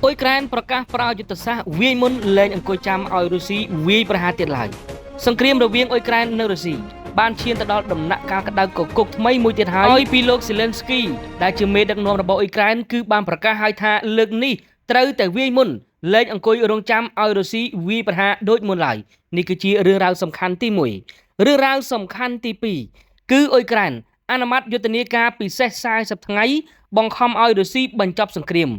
អ៊ុយក្រែនប្រកាសប្រើយុទ្ធសាស្ត្រវាយមុនលែងអង្គុយចាំឲ្យរុស្ស៊ីវាយប្រហារទៀតឡើយសង្គ្រាមរវាងអ៊ុយក្រែននិងរុស្ស៊ីបានឈានទៅដល់ដំណាក់កាលក្តៅគគុកថ្មីមួយទៀតហើយពីលោកសេឡិនស្គីដែលជាមេដឹកនាំរបស់អ៊ុយក្រែនគឺបានប្រកាសឲ្យថាលើកនេះត្រូវតែវាយមុនលែងអង្គុយរងចាំឲ្យរុស្ស៊ីវាយប្រហារដូចមុនឡើយនេះគឺជារឿងរ៉ាវសំខាន់ទី1រឿងរ៉ាវសំខាន់ទី2គឺអ៊ុយក្រែនអនុម័តយុទ្ធនាការពិសេស40ថ្ងៃបង្ខំឲ្យរុស្ស៊ីបញ្ចប់សង្គ្រាម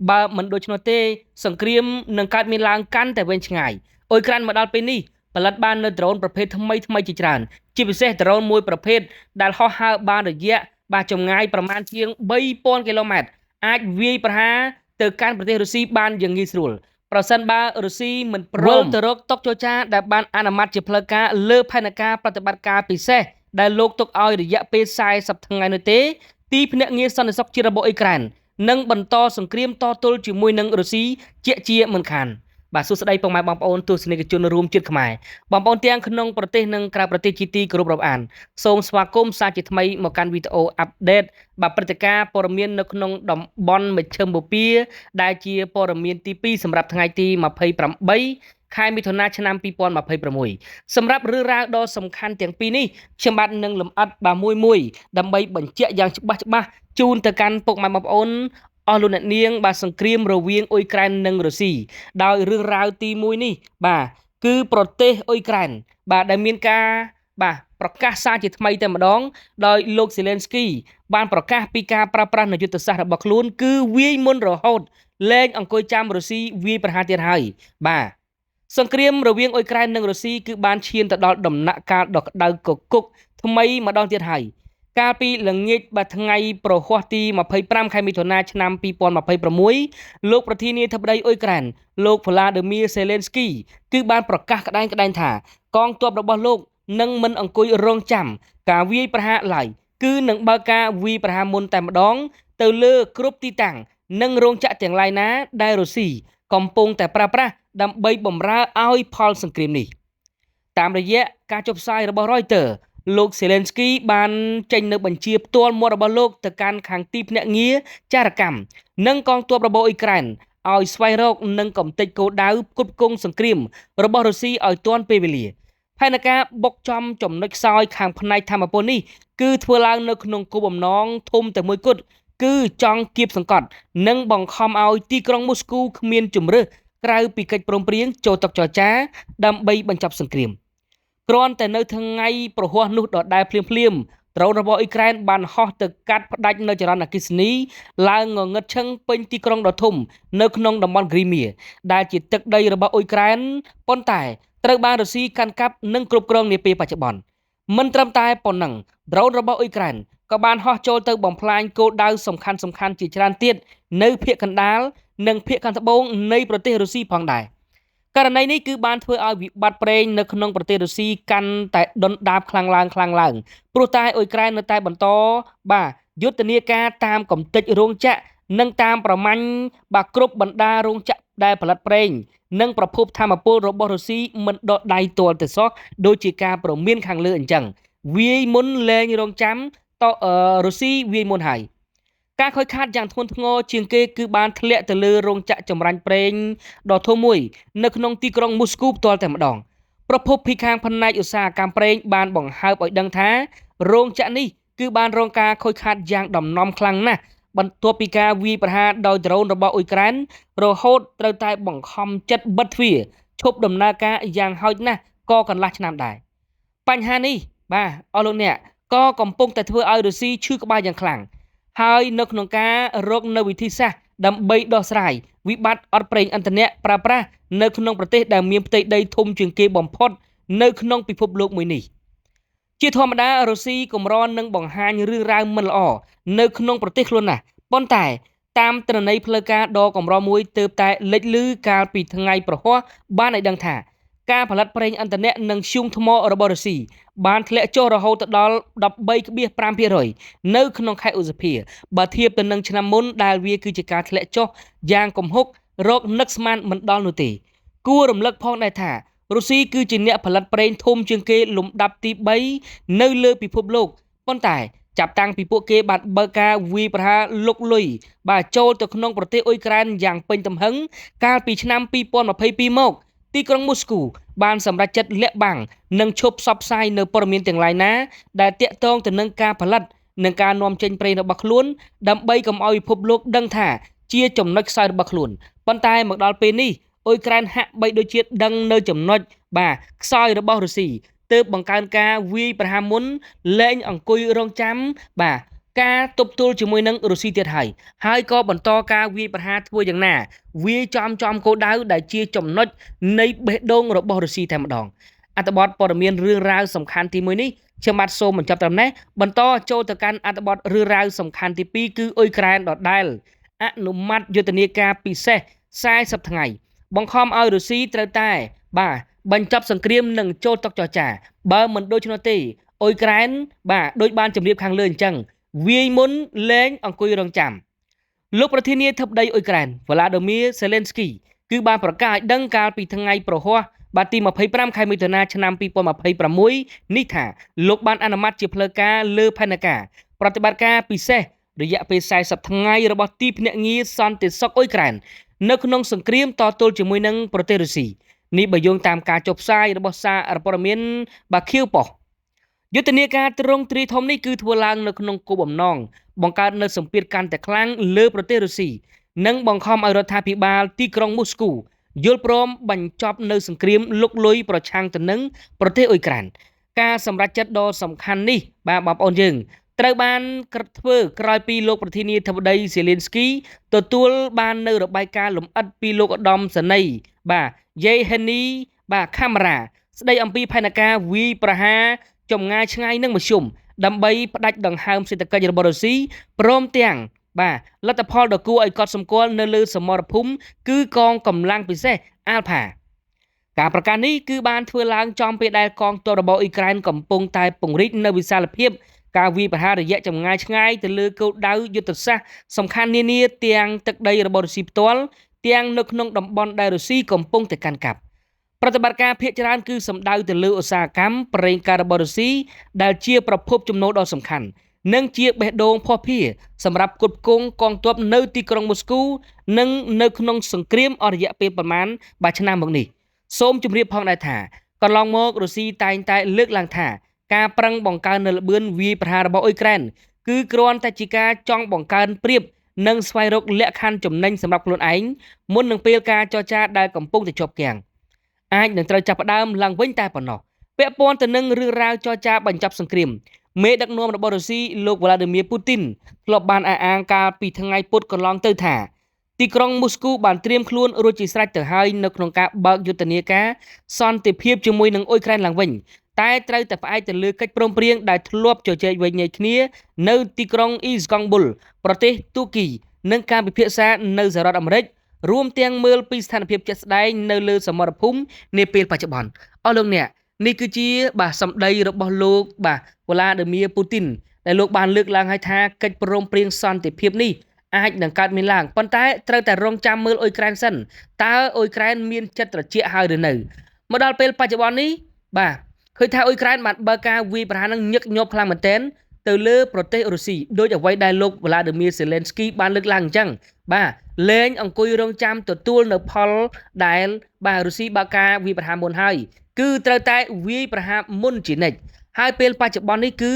បើមិនដូច្នោះទេសង្គ្រាមនឹងកើតមានឡើងកាន់តែវែងឆ្ងាយអ៊ុយក្រែនមកដល់ពេលនេះផលិតបាននូវដ្រូនប្រភេទថ្មីជាច្រើនជាពិសេសដ្រូនមួយប្រភេទដែលហោះហើរបានរយៈចម្ងាយប្រមាណជាង3000គីឡូម៉ែត្រអាចវាយប្រហារទៅកាន់ប្រទេសរុស្ស៊ីបានយ៉ាងងាយស្រួលប្រសិនបើរុស្ស៊ីមិនព្រមទៅរកតុកចរចាដែលបានអនុម័តជាផ្លូវការលើផែនការប្រតិបត្តិការពិសេសដែលលោកទុកឲ្យរយៈពេល40ថ្ងៃនោះទេទីភ្នាក់ងារសន្តិសុខជាតិរបស់អ៊ុយក្រែននឹងបន្តសង្គ្រាមតទល់ជាមួយនឹងរុស្ស៊ីជាមិនខានបាទសួស្តីពុកម៉ែបងប្អូនទស្សនិកជនរួមជាតិខ្មែរបងប្អូនទាំងក្នុងប្រទេសនិងក្រៅប្រទេសជាទីគោរពរាប់អានសូមស្វាគមន៍សាជាថ្មីមកកាន់វីដេអូអាប់ដេតបាទព្រឹត្តិការណ៍ព័ត៌មាននៅក្នុងតំបន់មជ្ឈិមបូព៌ាដែលជាព័ត៌មានទី2សម្រាប់ថ្ងៃទី28ខែមិថុនាឆ្នាំ2026សម្រាប់រឿងរ៉ាវដ៏សំខាន់ទាំងពីរនេះខ្ញុំបាទនឹងលម្អិតមួយដើម្បីបញ្ជាក់យ៉ាងច្បាស់ជូនទៅកាន់ពុកម៉ែបងប្អូនអស់លោកអ្នកនាងបាទសង្គ្រាមរវាងអ៊ុយក្រែននិងរុស្ស៊ីដោយរឿងរ៉ាវទី1នេះបាទគឺប្រទេសអ៊ុយក្រែនបាទដែលមានការប្រកាសសារជាថ្មីតែម្ដងដោយលោកសេឡិនស្គីបានប្រកាសពីការប្រើប្រាស់នៃយុទ្ធសាស្ត្ររបស់ខ្លួនគឺវាយមុនរហូតលែងអង្គុយចាំរុស្ស៊ីវាយប្រហារទៀតហើយបាទសង្គ្រាមរវាងអ៊ុយក្រែននិងរុស្ស៊ីគឺបានឈានទៅដល់ដំណាក់កាលដ៏ក្តៅគគុកថ្មីម្ដងទៀតហើយកាលពីល្ងាចថ្ងៃប្រហ័សទី25ខែមិថុនាឆ្នាំ2026លោកប្រធានាធិបតីអ៊ុយក្រែនលោកវ្លាឌីមៀសេឡិនស្គីគឺបានប្រកាសក្តែងថាកងទ័ពរបស់លោកនឹងមិនអង្គុយរងចាំការវាយប្រហារឡើយគឺនឹងបើកការវាយប្រហារមុនតែម្ដងទៅលើគ្រប់ទីតាំងនិងរោងចក្រទាំងឡាយណាដែលរុស្ស៊ីកំពុងតែប្រើប្រាស់ដើម្បីបម្រើឲ្យផលសង្គ្រាមនេះតាមរយៈការចុះផ្សាយរបស់ Reuters លោកសេឡិនស្គីបានចេញនៅបញ្ជាផ្ទាល់មាត់របស់លោកទៅកាន់ខាងទីភ្នាក់ងារចារកម្មនិងកងទ័ពរបស់អ៊ុយក្រែនឲ្យស្វែងរកនិងកំទេចគោលដៅផ្គត់ផ្គង់សង្គ្រាមរបស់រុស្ស៊ីឲ្យទាន់ពេលវេលាផែនការបុកចំចំណុចខ្សោយខាងផ្នែកធម្មពលនេះគឺធ្វើឡើងនៅក្នុងគោលបំណងធំតែមួយគត់គឺចង់គៀបសង្កត់និងបង្ខំឲ្យទីក្រុងមូស្គូគ្មានជំរើសក្រៅពីកិច្ចព្រមព្រៀងចូលតុចរចាដើម្បីបញ្ចប់សង្គ្រាមគ្រាន់តែនៅថ្ងៃប្រហ័សនោះដដែលភ្លាមដ្រូនរបស់អ៊ុយក្រែនបានហោះទៅកាត់ផ្ដាច់នៅចរន្តអគ្គិសនីឡើងងងឹតឈឹងពេញទីក្រុងដ៏ធំនៅក្នុងតំបន់គ្រីមៀដែលជាទឹកដីរបស់អ៊ុយក្រែនប៉ុន្តែត្រូវបានរុស្ស៊ីកាន់កាប់និងគ្រប់គ្រងនាពេលបច្ចុប្បន្នមិនត្រឹមតែប៉ុណ្ណឹងដ្រូនរបស់អ៊ុយក្រែនក៏បានហោះចូលទៅបំផ្លាញគោលដៅសំខាន់ជាច្រើនទៀតនៅភាគកណ្ដាលនិងភាគខាងត្បូងនៃប្រទេសរុស្ស៊ីផងដែរករណីនេះគឺបានធ្វើឲ្យវិបត្តិប្រេងនៅក្នុងប្រទេសរុស្ស៊ីកាន់តែដុនដាបខ្លាំងឡើងព្រោះតែអ៊ុយក្រែននៅតែបន្តយុទ្ធនាការតាមកំទេចរោងចក្រនិងតាមប្រមាញ់គ្រប់បណ្ដារោងចក្រដែលផលិតប្រេងនិងប្រភពថាមពលរបស់រុស្ស៊ីមិនដកដៃទាល់ទៅសោះដូចជាការប្រមានខាងលើអញ្ចឹងវាយមុនលែងរងចាំតរុស្ស៊ីវាយមុនហើយការខូចខាតយ៉ាងធ្ងន់ធ្ងរជាងគេគឺបានធ្លាក់ទៅលើរោងចក្រចម្រាញ់ប្រេងដ៏ធំមួយនៅក្នុងទីក្រុងមូស្គូផ្ទាល់តែម្ដងប្រភពពីខាងផ្នែកឧស្សាហកម្មប្រេងបានបង្ហើបឲ្យដឹងថារោងចក្រនេះគឺបានរងការខូចខាតយ៉ាងដំណំខ្លាំងណាស់បន្ទាប់ពីការវាយប្រហារដោយដ្រូនរបស់អ៊ុយក្រែនរហូតត្រូវតែបង្ខំចិត្តបិទទ្វារឈប់ដំណើរការយ៉ាងហោចណាស់ក៏កន្លះឆ្នាំដែរបញ្ហានេះអស់លោកអ្នកក៏កំពុងតែធ្វើឲ្យរុស្ស៊ីឈឺក្បាលយ៉ាងខ្លាំងហើយនៅក្នុងការរកនៅវិធីសាស្ត្រដើម្បីដោះស្រាយវិបត្តិអត់ប្រេងឥន្ធនៈប្រើប្រាស់នៅក្នុងប្រទេសដែលមានផ្ទៃដីធំជាងគេបំផុតនៅក្នុងពិភពលោកមួយនេះជាធម្មតារុស្ស៊ីកម្រនឹងបង្ហាញរឿងរ៉ាវមិនល្អនៅក្នុងប្រទេសខ្លួនណាស់ប៉ុន្តែតាមទិន្នន័យផ្លូវការដ៏កម្រមួយទើបតែលេចលឺកាលពីថ្ងៃប្រហ័សបានឲ្យដឹងថាការផលិតប្រេងឥន្ធនៈនិងធ្យូងថ្មរបស់រុស្ស៊ីបានធ្លាក់ចុះរហូតដល់ 13.5% នៅក្នុងខែឧសភាបើធៀបទៅនឹងឆ្នាំមុនដែលវាគឺជាការធ្លាក់ចុះយ៉ាងគំហុករកនឹកស្មានមិនដល់នោះទេគួររំលឹកផងដែរថារុស្ស៊ីគឺជាអ្នកផលិតប្រេងធំជាងគេលំដាប់ទី3នៅលើពិភពលោកប៉ុន្តែ ចាប់តាំងពីពួកគេបានបើកការវាយប្រហារលុកលុយបាទចូលទៅក្នុងប្រទេសអ៊ុយក្រែនយ៉ាងពេញទំហឹងកាលពីឆ្នាំ2022មកទីក្រុងមូស្គូបានសម្រេចចិត្តលាក់បាំងនិងឈប់ផ្សព្វផ្សាយនៅព័ត៌មានទាំងឡាយណាដែលតាក់ទងទៅនឹងការផលិតនិងការនាំចេញប្រេងរបស់ខ្លួនដើម្បីកុំឲ្យពិភពលោកដឹងថាជាចំណុចខ្សោយរបស់ខ្លួនប៉ុន្តែមកដល់ពេលនេះអ៊ុយក្រែនហាក់បីដូចជាដឹងនៅចំណុចបាទខ្សោយរបស់រុស្ស៊ីទើបបង្កើនការវាយប្រហារមុនលែងអង្គុយរងចាំបាទការទប់ទល់ជាមួយនឹងរុស្ស៊ីទៀតហើយក៏បន្តការវាយប្រហារធ្វើយ៉ាងណាវាយចំគោលដៅដែលជាចំណុចនៃបេះដូងរបស់រុស្ស៊ីតែម្ដងអត្ថបទព័ត៌មានរឿងរ៉ាវសំខាន់ទី1នេះខ្ញុំបាទសូមបញ្ចប់ត្រឹមនេះបន្តចូលទៅកាន់អត្ថបទរឿងរ៉ាវសំខាន់ទី2គឺអ៊ុយក្រែនដដែលអនុម័តយុទ្ធនាការពិសេស40ថ្ងៃបង្ខំឲ្យរុស្ស៊ីត្រូវតែបាទបញ្ចប់សង្គ្រាមនិងចូលតុចរចាបើមិនដូច្នោះទេអ៊ុយក្រែនបាទដូចបានជម្រាបខាងលើអញ្ចឹងវាយមុនលែងអង្គុយរងចាំលោកប្រធានាធិបតីអ៊ុយក្រែន Volodymyr Zelensky គឺបានប្រកាសឲ្យដឹងកាលពីថ្ងៃប្រហ័សបាទទី25ខែមិថុនាឆ្នាំ2026នេះថាលោកបានអនុម័តជាផ្លូវការលើផែនការប្រតិបត្តិការពិសេសរយៈពេល40ថ្ងៃរបស់ទីភ្នាក់ងារសន្តិសុខអ៊ុយក្រែននៅក្នុងសង្គ្រាមតទល់ជាមួយនឹងប្រទេសរុស្ស៊ីនេះបើយោងតាមការចុះផ្សាយរបស់សារព័ត៌មានបាខៀវប៉ុស្តិ៍យុទ្ធនាការទ្រង់ទ្រាយធំនេះគឺធ្វើឡើងនៅក្នុងគោលបំណងបង្កើតនូវសម្ពាធកាន់តែខ្លាំងលើប្រទេសរុស្ស៊ីនិងបង្ខំឲ្យរដ្ឋាភិបាលទីក្រុងមូស្គូយល់ព្រមបញ្ចប់នៅសង្គ្រាមលុកលុយប្រឆាំងទៅនឹងប្រទេសអ៊ុយក្រែនការសម្រេចចិត្តដ៏សំខាន់នេះបាទបងប្អូនយើងត្រូវបានធ្វើក្រោយពីលោកប្រធានាធិបតី Zelensky ទទួលបាននៅរបាយការណ៍លម្អិតពីលោកឧត្តមសេនីយ៍បាទយេហេនីបាទខាមេរ៉ាស្ដីអំពីផែនការវាយប្រហារចម្ងាយឆ្ងាយនឹងមធ្យមដើម្បីផ្ដាច់ដង្ហើមសេដ្ឋកិច្ចរបស់រុស្ស៊ីព្រមទាំងបាទលទ្ធផលដ៏គួរឲ្យកត់សម្គាល់នៅលើសមរភូមិគឺកងកម្លាំងពិសេសអាល់ផាការប្រកាសនេះគឺបានធ្វើឡើងចំពេលដែលកងទ័ពរបស់អ៊ុយក្រែនកំពុងតែពង្រីកនៅវិសាលភាពការវាយប្រហាររយៈចម្ងាយឆ្ងាយទៅលើគោលដៅយុទ្ធសាស្ត្រសំខាន់នានាទាំងទឹកដីរបស់រុស្ស៊ីផ្ទាល់ទាំងនៅក្នុងតំបន់ដែលរុស្ស៊ីកំពុងតែកាន់កាប់ប្រតិបត្តិការភាគច្រើនគឺសំដៅទៅលើឧស្សាហកម្មប្រេងកាតរបស់រុស្ស៊ីដែលជាប្រភពចំណូលដ៏សំខាន់និងជាបេះដូងភស្តុភារសម្រាប់គ្រប់គ្រងកងទ័ពនៅទីក្រុងមូស្គូនិងនៅក្នុងសង្គ្រាមអស់រយៈពេលប្រមាណឆ្នាំមកនេះសូមជម្រាបផងដែរថាកន្លងមករុស្ស៊ីតែងតែលើកឡើងថាការប្រឹងបង្កើននៅល្បឿនវាយប្រហាររបស់អ៊ុយក្រែនគឺគ្រាន់តែជាការចង់បង្កើនព្រៀបនិងស្វែងរកលក្ខខណ្ឌចំណេញសម្រាប់ខ្លួនឯងមុននឹងពេលការចរចាដែលកំពុងតែជាប់គាំងអាចនឹងត្រូវចាប់ផ្ដើមឡើងវិញតែប៉ុណ្ណោះពាក់ព័ន្ធទៅនឹងរឿងរ៉ាវចរចាបញ្ចប់សង្គ្រាមមេដឹកនាំរបស់រុស្ស៊ីលោក Vladimir Putin ធ្លាប់បានអះអាងកាលពីថ្ងៃពុធកន្លងទៅថាទីក្រុងមូស្គូបានត្រៀមខ្លួនរួចជាស្រេចទៅហើយនៅក្នុងការបើកយុទ្ធនាការសន្តិភាពជាមួយនឹងអ៊ុយក្រែនឡើងវិញតែត្រូវតែផ្អែកទៅលើកិច្ចព្រមព្រៀងដែលធ្លាប់ជជែកវែងញែកគ្នានៅទីក្រុងអ៊ីស្តង់ប៊ុលប្រទេសទូគីនិងការពិភាក្សានៅសហរដ្ឋអាមេរិករួមទាំងមើលពីស្ថានភាពជាក់ស្ដែងនៅលើសមរភូមិនាពេលបច្ចុប្បន្នអស់លោកអ្នកនេះគឺជាបាទសម្ដីរបស់លោកបាទ Vladimir Putin ដែលលោកបានលើកឡើងឲ្យថាកិច្ចព្រមព្រៀងសន្តិភាពនេះអាចនឹងកើតមានឡើងប៉ុន្តែត្រូវតែរងចាំមើលអ៊ុយក្រែនសិនតើអ៊ុយក្រែនមានចិត្តត្រជាក់ហើយឬនៅមកដល់ពេលបច្ចុប្បន្ននេះបាទឃើញថាអ៊ុយក្រែនបានបើកការវាយប្រហារនឹងញឹកញាប់ខ្លាំងមែនទែនទៅលើប្រទេសរុស្ស៊ីដោយអ្វីដែលលោក Vladimir Zelensky បានលើកឡើងអញ្ចឹងបាទលែងអង្គុយរងចាំទទួលនៅផលដែលបាទរុស្ស៊ីបើកការវាយប្រហារមុនហើយគឺត្រូវតែវាយប្រហារមុនជានិច្ចហើយពេលបច្ចុប្បន្ននេះគឺ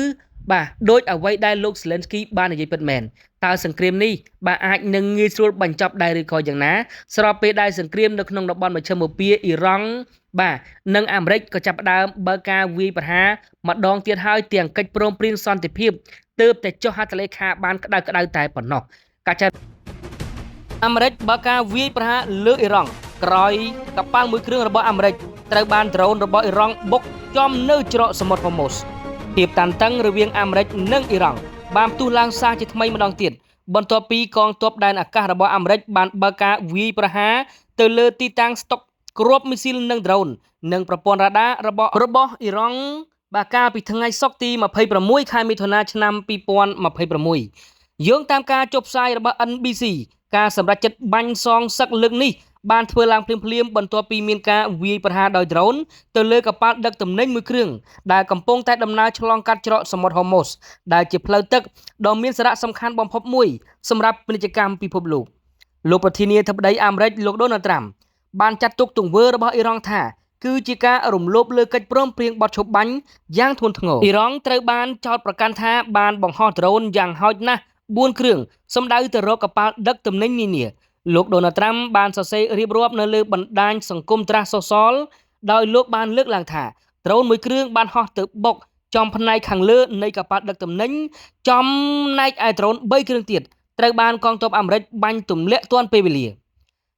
បាទដោយអ្វីដែលលោក Zelensky បាននិយាយពិតមែនតើសង្គ្រាមនេះបាទអាចនឹងងាយស្រួលបញ្ចប់ដែរឬក៏យ៉ាងណាស្របពេលដែលសង្គ្រាមនៅក្នុងតំបន់មជ្ឈិមបូព៌ាអ៊ីរ៉ង់បាទនិងអាមេរិកក៏ចាប់ផ្ដើមបើកការវាយប្រហារម្ដងទៀតហើយទាំងកិច្ចព្រមព្រៀងសន្តិភាពទើបតែចុះហត្ថលេខាបានក្តៅតែប៉ុណ្ណោះការចាត់អាមេរិកបើកការវាយប្រហារលើអ៊ីរ៉ង់ក្រោយកប៉ាល់មួយគ្រឿងរបស់អាមេរិកត្រូវបានដ្រូនរបស់អ៊ីរ៉ង់បុកចំនៅច្រកសមុទ្រហ្វូម៉ូសភាពតានតឹងរវាងអាមេរិកនិងអ៊ីរ៉ង់បានផ្ទុះឡើងសារជាថ្មីម្ដងទៀតបន្ទាប់ពីកងទ័ពដែនអាកាសរបស់អាមេរិកបានបើកការវាយប្រហារទៅលើទីតាំងស្តុកគ្រាប់មីស៊ីលនិងដ្រូននិងប្រព័ន្ធរ៉ាដារបស់អ៊ីរ៉ង់បាទកាលពីថ្ងៃសុក្រទី26ខែមិថុនាឆ្នាំ2026យោងតាមការចុះផ្សាយរបស់ NBC ការសម្រេចចិត្តបាញ់សងសឹកលើកនេះ បានធ្វើឡើងភ្លាមៗបន្ទាប់ពីមានការវាយប្រហារដោយ drone ទៅលើកប៉ាល់ដឹកទំនិញមួយគ្រឿងដែលកំពុងតែដំណើរឆ្លងកាត់ច្រកសមុទ្រ Hormuz ដែលជាផ្លូវទឹកដ៏មានសារៈសំខាន់បំផុតមួយសម្រាប់ពាណិជ្ជកម្មពិភពលោកលោកប្រធានាធិបតីអាមេរិកលោក Donald Trump បានចាត់ទុកទង្វើរបស់អ៊ីរ៉ង់ថាគឺជាការរំលោភលើកិច្ចព្រមព្រៀងបទឈប់បាញ់យ៉ាងធ្ងន់ធ្ងរអ៊ីរ៉ង់ត្រូវបានចោទប្រកាន់ថាបានបង្ហោះ drone យ៉ាងហោចណាស់4គ្រឿងសម្ដៅទៅរកកប៉ាល់ដឹកទំនិញនានាលោក Donald Trump បានសរសេររៀបរាប់នៅលើបណ្ដាញសង្គមត្រាស់សូសលដោយលោកបានលើកឡើងថា drone មួយគ្រឿងបានហោះទៅបុកចំផ្នែកខាងលើនៃកប៉ាល់ដឹកទំនិញចំណែកឯ drone 3គ្រឿងទៀតត្រូវបានកងទ័ពអាមេរិកបាញ់ទម្លាក់ទាន់ពេលវេលា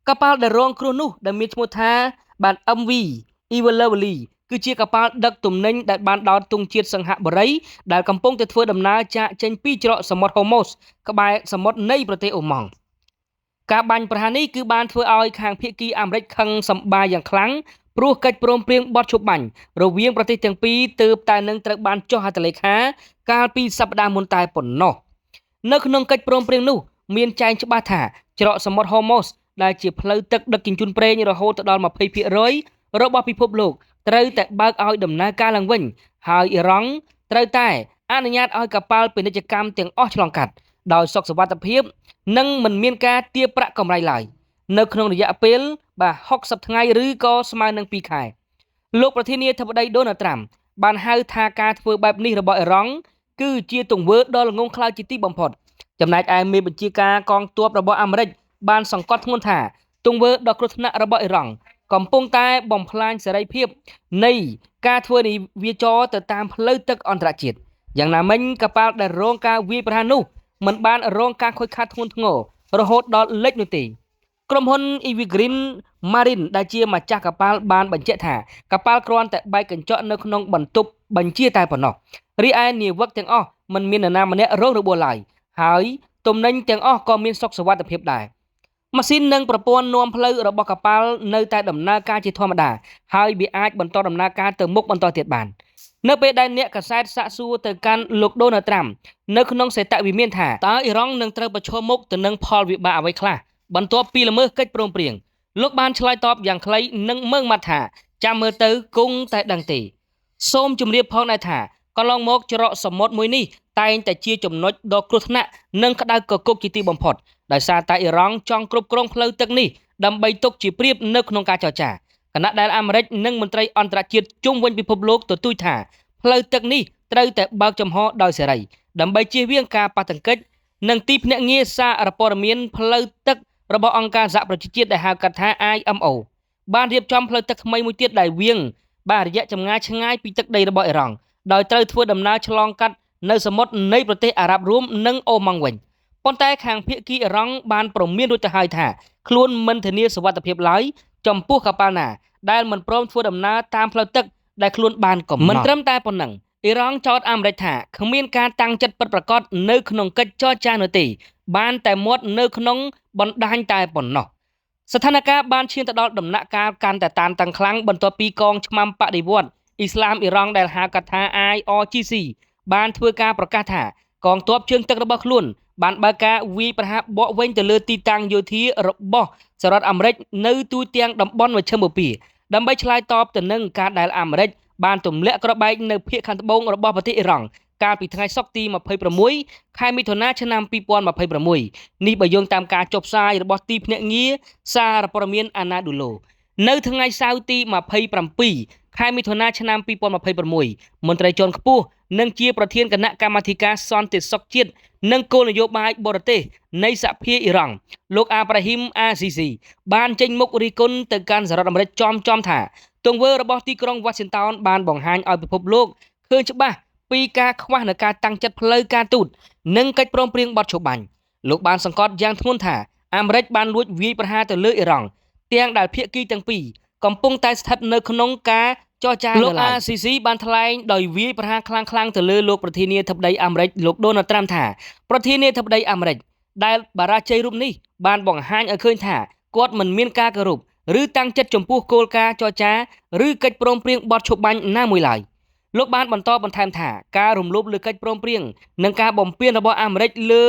កប៉ាល់ដែលរងគ្រោះនោះដែលមានឈ្មោះថាបាន MV Evalually គឺជាកប៉ាល់ដឹកទំនិញដែលបានដោតទង់ជាតិសង្ហបុរីដែលកំពុងតែធ្វើដំណើរចាកចេញពីច្រកសមុទ្រ Hormuz ក្បែរសមុទ្រនៃប្រទេសអូម៉ង់ការបាញ់ប្រហារនេះគឺបានធ្វើឲ្យខាងភៀកគីអាមេរិកខឹងសម្បាយ៉ាងខ្លាំងព្រោះកិច្ចព្រមព្រៀងបទឈប់បាញ់រវាងប្រទេសទាំងពីរទើបតែនឹងត្រូវបានចុះហត្ថលេខាកាលពីសប្តាហ៍មុនតែប៉ុណ្ណោះនៅក្នុងកិច្ចព្រមព្រៀងនោះមានចែងច្បាស់ថាច្រកសមុទ្រ Hormuz ដែលជាផ្លូវទឹកដឹកជញ្ជូនប្រេងរហូតដល់ 20% របស់ពិភពលោកត្រូវតែបើកឲ្យដំណើរការឡើងវិញហើយអ៊ីរ៉ង់ត្រូវតែអនុញ្ញាតឲ្យកប៉ាល់ពាណិជ្ជកម្មទាំងអស់ឆ្លងកាត់ដោយសុខសុវត្ថិភាពនិងមិនមានការទារប្រាក់កម្រៃឡើយនៅក្នុងរយៈពេល60ថ្ងៃឬក៏ស្មើនឹង2ខែលោកប្រធានាធិបតី Donald Trump បានហៅថាការធ្វើបែបនេះរបស់អ៊ីរ៉ង់គឺជាទង្វើដ៏ល្ងង់ខ្លៅជាទីបំផុតចំណែកឯមេបញ្ជាការកងទ័ពរបស់អាមេរិកបានសង្កត់ធ្ងន់ថាទង្វើដ៏គ្រោះថ្នាក់របស់អ៊ីរ៉ង់កំពុងតែបំផ្លាញសេរីភាពនៃការធ្វើនាវាចរទៅតាមផ្លូវទឹកអន្តរជាតិយ៉ាងណាមិញកប៉ាល់ដែលរងការវាយប្រហារនោះមិនបានរងការខូចខាតធ្ងន់ធ្ងររហូតដល់លិចនោះទេក្រុមហ៊ុន Evergreen Marine ដែលជាម្ចាស់កប៉ាល់បានបញ្ជាក់ថាកប៉ាល់គ្រាន់តែបែកកញ្ចក់នៅក្នុងបន្ទប់បញ្ជាតែប៉ុណ្ណោះរីឯនាវិកទាំងអស់មិនមាននរណាម្នាក់រងរបួសឡើយហើយទំនិញទាំងអស់ក៏មានសុខសុវត្ថិភាពដែរម៉ាស៊ីននិងប្រព័ន្ធនាំផ្លូវរបស់កប៉ាល់នៅតែដំណើរការជាធម្មតាហើយវាអាចបន្តដំណើរការទៅមុខបន្តទៀតបាននៅពេលដែលអ្នកកាសែតសាកសួរទៅកាន់លោក Donald Trump នៅក្នុងសេតវិមានថាតើអ៊ីរ៉ង់នឹងត្រូវប្រឈមមុខទៅនឹងផលវិបាកអ្វីខ្លះបន្ទាប់ពីល្មើសកិច្ចព្រមព្រៀងលោកបានឆ្លើយតបយ៉ាងខ្លីនិងមើងម៉ាត់ថាចាំមើលទៅគង់តែដឹងទេសូមជម្រាបផងដែរថាកន្លងមកច្រកសមុទ្រមួយនេះតែងតែជាចំណុចដ៏គ្រោះថ្នាក់និងក្តៅគគុកជាទីបំផុតដោយសារតែអ៊ីរ៉ង់ចង់គ្រប់គ្រងផ្លូវទឹកនេះដើម្បីទុកជាប្រៀបនៅក្នុងការចរចាគណៈដែលអាមេរិកនិងមន្ត្រីអន្តរជាតិជុំវិញពិភពលោកទទូចថាផ្លូវទឹកនេះត្រូវតែបើកចំហដោយសេរីដើម្បីជៀសវាងការប៉ះទង្គិចនិងទីភ្នាក់ងារសារព័ត៌មានផ្លូវទឹករបស់អង្គការសហប្រជាជាតិដែលហៅកាត់ថា IMO បានរៀបចំផ្លូវទឹកថ្មីមួយទៀតដែលវាងរយៈចម្ងាយឆ្ងាយពីទឹកដីរបស់អ៊ីរ៉ង់ដោយត្រូវធ្វើដំណើរឆ្លងកាត់នៅសមុទ្រនៃប្រទេសអារ៉ាប់រួមនិងអូម៉ង់វិញប៉ុន្តែខាងភៀកគីអ៊ីរ៉ង់បានព្រមានរួចទៅហើយថាខ្លួនមិនធានាសុវត្ថិភាពឡើយចំពោះកប៉ាល់ណាដែលមិនព្រមធ្វើដំណើរតាមផ្លូវទឹកដែលខ្លួនបានកំណត់មិនត្រឹមតែប៉ុណ្ណឹងអ៊ីរ៉ង់ចោទអាមេរិកថាគ្មានការតាំងចិត្តពិតប្រាកដនៅក្នុងកិច្ចចរចានោះទេបានតែមាត់នៅក្នុងបណ្ដាញតែប៉ុណ្ណោះស្ថានភាពបានឈានទៅដល់ដំណាក់កាលកាន់តែតានតឹងខ្លាំងបន្ទាប់ពីកងឆ្មាំបដិវត្តន៍អ៊ីស្លាមអ៊ីរ៉ង់ដែលហៅកាត់ថា IRGC បានធ្វើការប្រកាសថាកងទ័ពជើងទឹករបស់ខ្លួនបានបើកការវាយប្រហារបកវិញទៅលើទីតាំងយោធារបស់សហរដ្ឋអាមេរិកនៅទូទាំងតំបន់មជ្ឈិមបូព៌ាដើម្បីឆ្លើយតបទៅនឹងការដែលអាមេរិកបានទម្លាក់គ្រាប់បែកនៅភាគខាងត្បូងរបស់ប្រទេសអ៊ីរ៉ង់កាលពីថ្ងៃសុក្រទី26ខែមិថុនាឆ្នាំ2026នេះបើយោងតាមការចុះផ្សាយរបស់ទីភ្នាក់ងារសារព័ត៌មានអាណាឌូឡូនៅថ្ងៃសៅរ៍ទី27ខែមិថុនាឆ្នាំ2026មន្ត្រីជាន់ខ្ពស់និងជាប្រធានគណៈកម្មាធិការសន្តិសុខជាតិនិងគោលនយោបាយបរទេសនៃសហភាពអ៊ីរ៉ង់លោកអាប់រ៉ាហ៊ីមអាស៊ីស៊ីបានចេញមុខរិះគន់ទៅកាន់សហរដ្ឋអាមេរិកចំថាទង្វើរបស់ទីក្រុង Washington បានបង្ហាញឲ្យពិភពលោកឃើញច្បាស់ពីការខ្វះនៃការតាំងចិត្តផ្លូវការទូតនិងកិច្ចព្រមព្រៀងបទឈប់បាញ់លោកបានសង្កត់យ៉ាងធ្ងន់ថាអាមេរិកបានលួចវាយប្រហារទៅលើអ៊ីរ៉ង់ទាំងដែលភាគីទាំងពីរកំពុងតែស្ថិតនៅក្នុងការចរចាលោក RCC បានថ្លែងដោយវាយប្រហារខ្លាំងៗទៅលើលោកប្រធានាធិបតីអាមេរិកលោក Donald Trump ថាប្រធានាធិបតីអាមេរិកដែលបរាជ័យរូបនេះបានបង្ហាញឲ្យឃើញថាគាត់មិនមានការគោរពឬតាំងចិត្តចំពោះគោលការណ៍ចរចាឬកិច្ចព្រមព្រៀងបទឈប់បាញ់ណាមួយឡើយ លោកបានបន្តបន្ថែមថាការរំលោភលើកិច្ចព្រមព្រៀងនិងការបំពានរបស់អាមេរិកលើ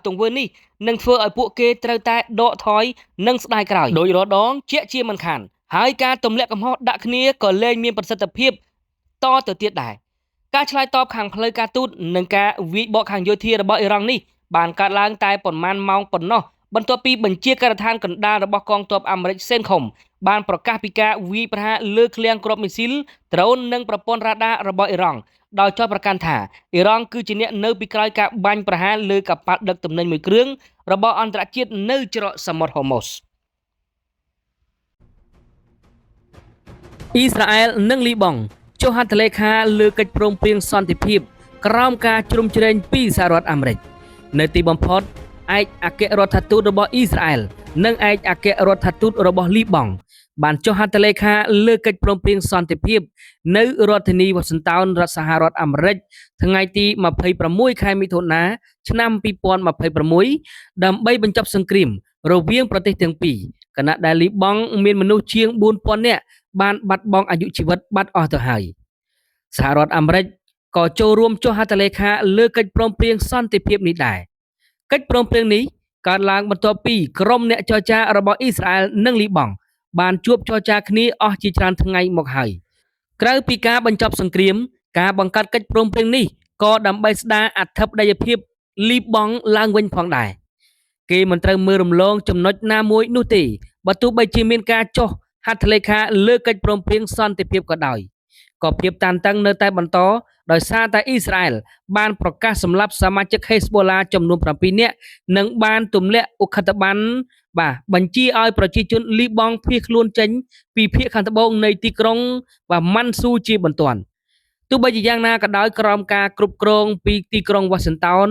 ទង្វើនេះនឹងធ្វើឲ្យពួកគេត្រូវតែដកថយនិងស្ដាយក្រោយដោយរាល់ដងជាក់ជាមិនខានហើយការទម្លាក់កំហុសដាក់គ្នាក៏លែងមានប្រសិទ្ធភាពតទៅទៀតដែរការឆ្លើយតបខាងផ្លូវការទូតនិងការវាយបកខាងយោធារបស់អ៊ីរ៉ង់នេះបានកើតឡើងតែប៉ុន្មានម៉ោងប៉ុណ្ណោះបន្ទាប់ពីបញ្ជាការដ្ឋានកណ្ដាលរបស់កងទ័ពអាមេរិកសេនខុំបានប្រកាសពីការវាយប្រហារលើឃ្លាំងគ្រាប់មីស៊ីលដ្រូននិងប្រព័ន្ធរ៉ាដារបស់អ៊ីរ៉ង់ដោយចោទប្រកាន់ថាអ៊ីរ៉ង់គឺជាអ្នកនៅពីក្រោយការបាញ់ប្រហារលើកប៉ាល់ដឹកទំនិញមួយគ្រឿងរបស់អន្តរជាតិនៅច្រកសមុទ្រហូម៉ូសអ៊ីស្រាអែលនិងលីបង់ចុះហត្ថលេខាលើកិច្ចព្រមព្រៀងសន្តិភាពក្រោមការជ្រោមជ្រែងពីសហរដ្ឋអាមេរិកនៅទីបំផុតឯកអគ្គរដ្ឋទូតរបស់អ៊ីស្រាអែលនិងឯកអគ្គរដ្ឋទូតរបស់លីបង់បានចុះហត្ថលេខាលើកិច្ចព្រមព្រៀងសន្តិភាពនៅរដ្ឋធានីវ៉ាស៊ីនតោនរដ្ឋសហរដ្ឋអាមេរិកថ្ងៃទី26ខែមិថុនាឆ្នាំ2026ដើម្បីបញ្ចប់សង្គ្រាមរវាងប្រទេសទាំងពីរខណៈដែលលីបង់មានមនុស្សជាង 4000 នាក់បានបាត់បង់អាយុជីវិតបាត់អស់ទៅហើយសហរដ្ឋអាមេរិកក៏ចូលរួមចុះហត្ថលេខាលើកិច្ចព្រមព្រៀងសន្តិភាពនេះដែរកិច្ចព្រមព្រៀងនេះកើតឡើងបន្ទាប់ពីក្រុមអ្នកចរចារបស់អ៊ីស្រាអែលនិងលីបង់បានជួបចរចាគ្នាអស់ជាច្រើនថ្ងៃមកហើយក្រៅពីការបញ្ចប់សង្គ្រាមការបង្កើតកិច្ចព្រមព្រៀងនេះក៏ដើម្បីស្ដារអធិបតេយ្យភាពលីបង់ឡើងវិញផងដែរគេមិនត្រូវមើលរំលងចំណុចណាមួយនោះទេបើទោះបីជាមានការចុះហត្ថលេខាលើកិច្ចព្រមព្រៀងសន្តិភាពក៏ដោយក៏ភាពតានតឹងនៅតែបន្តដោយសារតែអ៊ីស្រាអែលបានប្រកាសសម្លាប់សមាជិកហេសបូឡាចំនួន7នាក់និងបានទម្លាក់ឧក្រិដ្ឋប័ណ្ណបញ្ជាឲ្យប្រជាជនលីបង់ភៀសខ្លួនចេញពីភាគខាងត្បូងនៃទីក្រុងម៉ាន់ស៊ូជាបន្ទាន់ទោះបីជាយ៉ាងណាក៏ដោយក្រោមការគ្រប់គ្រងពីទីក្រុងវ៉ាស៊ីនតោន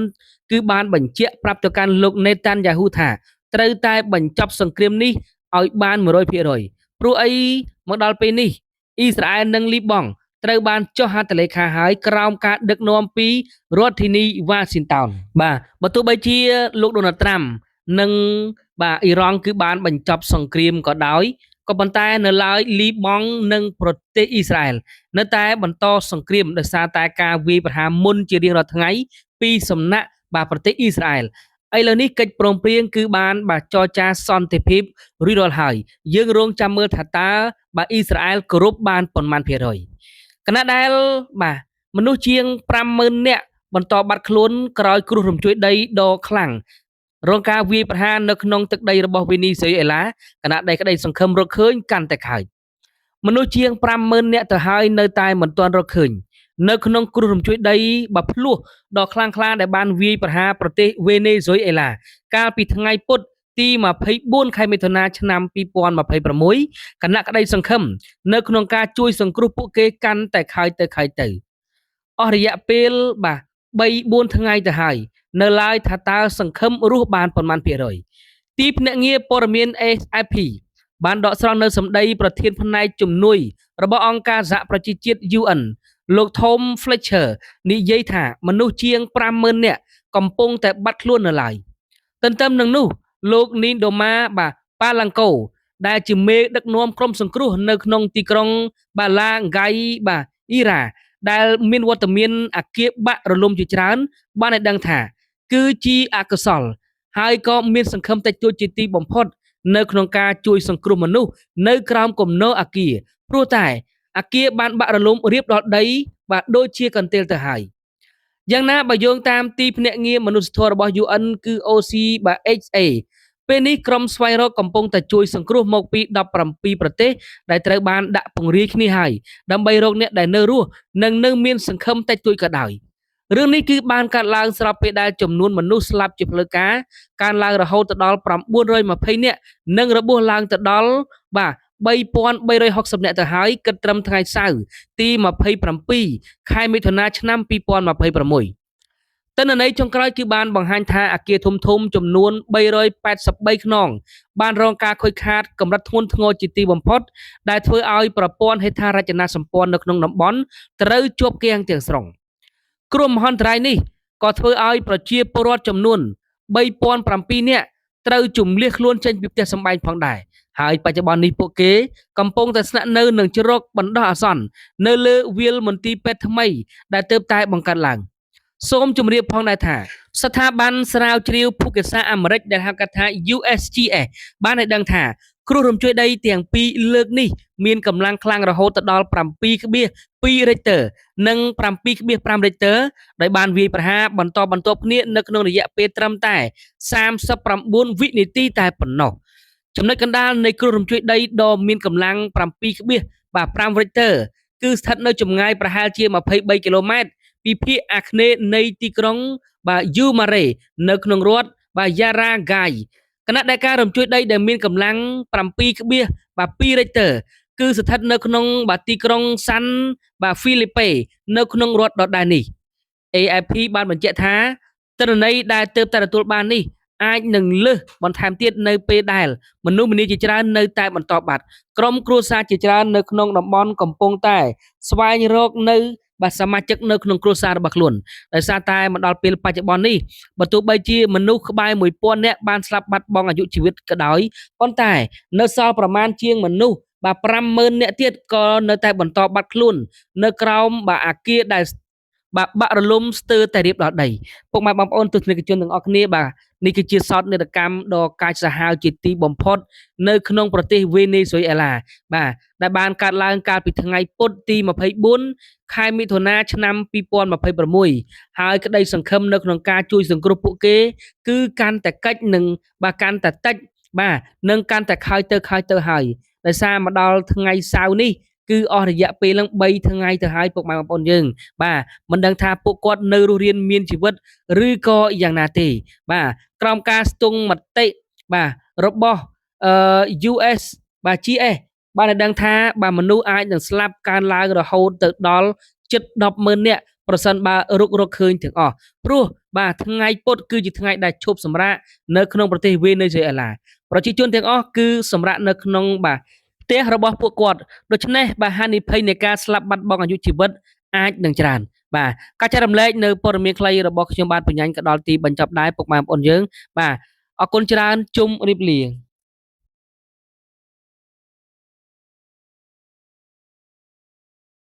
គឺបានបញ្ជាក់ប្រាប់ទៅកាន់លោកណេតាន់យ៉ាហ៊ូថាត្រូវតែបញ្ចប់សង្គ្រាមនេះឲ្យបាន 100% ព្រោះអីមកដល់ពេលនេះអ៊ីស្រាអែលនិងលីបង់ត្រូវបានចុះហត្ថលេខាហើយក្រោមការដឹកនាំពីរដ្ឋធានីវ៉ាស៊ីនតោនបើទោះបីជាលោកដូណាល់ត្រាំនិងអ៊ីរ៉ង់គឺបានបញ្ចប់សង្គ្រាមក៏ដោយក៏ប៉ុន្តែនៅឡើយលីបង់និងប្រទេសអ៊ីស្រាអែលនៅតែបន្តសង្គ្រាមដោយសារតែការវាយប្រហារមុនជារៀងរាល់ថ្ងៃពីសំណាក់ប្រទេសអ៊ីស្រាអែលឥឡូវនេះកិច្ចព្រមព្រៀងគឺបានចរចាសន្តិភាពរួចរាល់ហើយយើងរងចាំមើលថាតើអ៊ីស្រាអែលគោរពបានប៉ុន្មានភាគរយគណៈដែលមនុស្សជាង 50,000 នាក់បន្តបាត់ខ្លួនក្រោយគ្រោះរញ្ជួយដីដ៏ខ្លាំងរងការវាយប្រហារនៅក្នុងទឹកដីរបស់វេនីស៊ុយអេឡាគណៈដែលក្តីសង្ឃឹមរកឃើញកាន់តែខ្លោចមនុស្សជាង 50,000 នាក់ទៅហើយនៅតែមិនទាន់រកឃើញនៅក្នុងគ្រោះរញ្ជួយដីភ្លោះដ៏ខ្លាំងក្លាដែលបានវាយប្រហារប្រទេសវេនេស៊ុយអេឡាកាលពីថ្ងៃពុធទី24ខែមិថុនាឆ្នាំ2026គណៈក្តីសង្ឃឹមនៅក្នុងការជួយសង្គ្រោះពួកគេកាន់តែខើចទៅអស់រយៈពេល3-4 ថ្ងៃទៅហើយនៅឡើយថាតើសង្ឃឹមរស់បានប៉ុន្មានភាគរយទីភ្នាក់ងារព័ត៌មាន AFP បានដកស្រង់នៅសម្ដីប្រធានផ្នែកជំនួយរបស់អង្គការសហប្រជាជាតិ UN លោក Tom Fletcher និយាយថាមនុស្សជាង 50,000 នាក់កំពុងតែបាត់ខ្លួននៅឡើយទន្ទឹមនឹងនោះលោកនីនដូម៉ាប៉ាឡាំងកូដែលជាមេដឹកនាំក្រុមសង្គ្រោះនៅក្នុងទីក្រុងឡាហ្គៃអ៊ីរ៉ាដែលមានវត្តមានអគារបាក់រលំជាច្រើនបានឲ្យដឹងថាគឺជាអកុសលហើយក៏មានសង្ឃឹមតិចតួចជាទីបំផុតនៅក្នុងការជួយសង្គ្រោះមនុស្សនៅក្រោមគំនរអគារព្រោះតែអគារបានបាក់រលំរៀបដល់ដីដូចជាកន្ទេលទៅហើយយ៉ាងណាបើយោងតាមទីភ្នាក់ងារមនុស្សធម៌របស់ UN គឺ OCHA ពេលនេះក្រុមស្វែងរកកំពុងតែជួយសង្គ្រោះមកពី17ប្រទេសដែលត្រូវបានដាក់ពង្រាយគ្នាហើយដើម្បីរកអ្នកដែលនៅរស់និងនៅមានសង្ឃឹមតិចតួចក៏ដោយរឿងនេះគឺបានកើតឡើងស្របពេលដែលចំនួនមនុស្សស្លាប់ជាផ្លូវការកើនឡើងរហូតដល់920នាក់និងរបួសឡើងទៅដល់3,360 នាក់ទៅហើយគិតត្រឹមថ្ងៃសៅរ៍ទី27ខែមិថុនាឆ្នាំ2026ទិន្នន័យចុងក្រោយគឺបានបង្ហាញថាអគារធំចំនួន383ខ្នងបានរងការខូចខាតកម្រិតធ្ងន់ធ្ងរជាទីបំផុតដែលធ្វើឲ្យប្រព័ន្ធហេដ្ឋារចនាសម្ព័ន្ធនៅក្នុងតំបន់ត្រូវជាប់គាំងទាំងស្រុងគ្រោះមហន្តរាយនេះក៏ធ្វើឲ្យប្រជាពលរដ្ឋចំនួន 3,700 នាក់ត្រូវជម្លៀសខ្លួនចេញពីផ្ទះសម្បែងផងដែរ ហើយបច្ចុប្បន្ននេះពួកគេកំពុងតែស្នាក់នៅនឹងជ្រកបណ្ដោះអាសន្ននៅលើវាលមន្ទីរពេទ្យថ្មីដែលទើបតែបង្កើតឡើងសូមជម្រាបផងដែរថាស្ថាប័នស្រាវជ្រាវភូកសាស្ត្រអាមេរិកដែលហៅកាត់ថា USGS បានឲ្យដឹងថាគ្រោះរញ្ជួយដីទាំងពីរលើកនេះមានកម្លាំងខ្លាំងរហូតដល់ 7.2 Richter និង 7.5 Richter ដោយបានវាយប្រហារបន្តបន្ទាប់គ្នានៅក្នុងរយៈពេលត្រឹមតែ39 វិនាទីតែប៉ុណ្ណោះចំណុចកណ្ដាលនៃគ្រោះរញ្ជួយដីដ៏មានកម្លាំង 7.5 Richter គឺស្ថិតនៅចម្ងាយប្រហែលជា23 គីឡូម៉ែត្រពីភាគអាគ្នេយ៍នៃទីក្រុងYumare នៅក្នុងរដ្ឋYarragai ខណៈដែលការរញ្ជួយដីដែលមានកម្លាំង 7.2 Richter គឺស្ថិតនៅក្នុងទីក្រុង San Felipe នៅក្នុងរដ្ឋដដែលនេះ AFP បានបញ្ជាក់ថាទិន្នន័យដែលទើបតែទទួលបាននេះអាចនឹងលើសបន្ថែមទៀតនៅពេលដែលមនុស្សម្នាជាច្រើននៅតែបន្តបាត់ក្រុមគ្រួសារជាច្រើននៅក្នុងតំបន់កំពុងតែស្វែងរកនៅសមាជិកនៅក្នុងគ្រួសាររបស់ខ្លួនដោយសារតែមកដល់ពេលបច្ចុប្បន្ននេះបើទោះបីជាមនុស្សក្បែរ 1000 នាក់បានស្លាប់បាត់បង់អាយុជីវិតក៏ដោយប៉ុន្តែនៅសល់ប្រមាណជាងមនុស្ស50,000 នាក់ទៀតក៏នៅតែបន្តបាត់ខ្លួននៅក្រោមអាគារដែលបាក់រលំស្ទើរតែរៀបដល់ដីពុកម៉ែបងប្អូនទស្សនិកជនទាំងអស់គ្នាបាទនេះគឺជាសោកនាដកម្មដ៏កាចសាហាវជាទីបំផុតនៅក្នុងប្រទេសវេណេស៊ុយអេឡាបាទដែលបានកើតឡើងកាលពីថ្ងៃពុធទី24 ខែមិថុនាឆ្នាំ2026ហើយក្តីសង្ឃឹមនៅក្នុងការជួយសង្គ្រោះពួកគេគឺកាន់តែកិច្ចនិងកាន់តែតិចបាទនឹងកាន់តែខើយទៅហើយដោយសារមកដល់ថ្ងៃសៅរ៍នេះគឺអស់រយៈពេលឡើង3ថ្ងៃទៅហើយពុកម៉ែបងប្អូនយើងបាទមិនដឹងថាពួកគាត់នៅរស់រានមានជីវិតឬក៏យ៉ាងណាទេបាទក្រោមការស្ទង់មតិបាទរបស់US GS បានឲ្យដឹងថាមនុស្សអាចនឹងស្លាប់កើនឡើងរហូតទៅដល់ជិត 10,000 នាក់ប្រសិនបើរកឃើញទាំងអស់ព្រោះថ្ងៃពុធគឺជាថ្ងៃដែលឈប់សម្រាកនៅក្នុងប្រទេសវេណេស៊ុយអេឡាប្រជាជនទាំងអស់គឺសម្រាកនៅក្នុងផ្ទះរបស់ពួកគាត់ដូច្នេះហានិភ័យនៃការស្លាប់បាត់បង់អាយុជីវិតអាចនឹងច្រើនការចែករំលែកនៅព័ត៌មានខ្លីរបស់ខ្ញុំបាទបញ្ញាញ់ក៏ដល់ទីបញ្ចប់ដែរពុកម៉ែបងប្អូនយើងបាទអរគុណច្រើនជុំរៀបលា